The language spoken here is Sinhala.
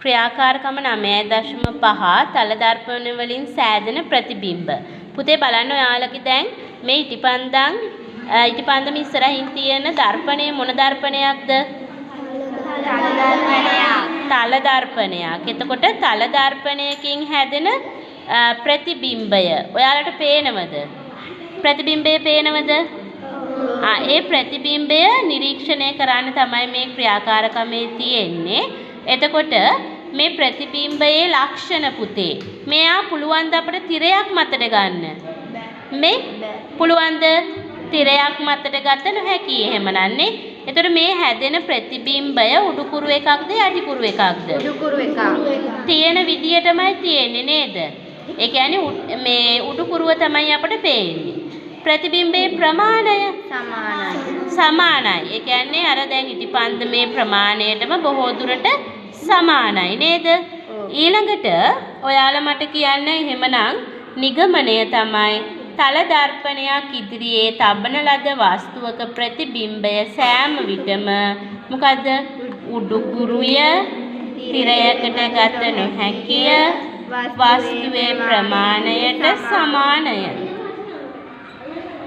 ක්‍රියාකාරකම 9.5 තල දර්පණ වලින් සෑදෙන ප්‍රතිබිම්බ. පුතේ බලන්න ඔයාලගේ දැන් මේ ඉටිපන්දම ඉස්සරහින් තියෙන දර්පණය මොන දර්පණයක්ද? තල දර්පණයක්. එතකොට තල දර්පණයකින් හැදෙන ප්‍රතිබිම්බය ඔයාලට පේනවද? ප්‍රතිබිම්බය පේනවද? ඒ ප්‍රතිබිම්බය නිරීක්ෂණය කරන්න තමයි මේ ක්‍රියාකාරකමේ තියෙන්නේ. එතකොට මේ ප්‍රතිබිම්බයේ ලක්ෂණ පුතේ මෙයා පුළුවන් ද අපිට තිරයක් මතට ගන්න? මේ පුළුවන් ද තිරයක් මතට ගත නොහැකි එහෙමනන්නේ. එතකොට මේ හැදෙන ප්‍රතිබිම්බය උඩුකුරු එකක්ද යටිකුරු එකක්ද? උඩුකුරු එකක්. තියෙන විදියටමයි තියෙන්නේ නේද? ඒ කියන්නේ මේ උඩුකුරුව තමයි අපිට පේන්නේ. ප්‍රතිබිම්බයේ ප්‍රමාණය සමානයි. ඒ කියන්නේ අර දැන් ඉටිපන්දමේ ප්‍රමාණයටම බොහෝ දුරට සමානයි නේද? ඊළඟට ඔයාලා මට කියන්න එහෙමනම් නිගමනය තමයි තල දර්පණයක් ඉදිරියේ තබන ලද වස්තුවක ප්‍රතිබිම්බය සෑම විටම මොකද්ද? උඩුකුරුය තිරයකට ගත නොහැකිය වස්තුවේ ප්‍රමාණයට සමානය.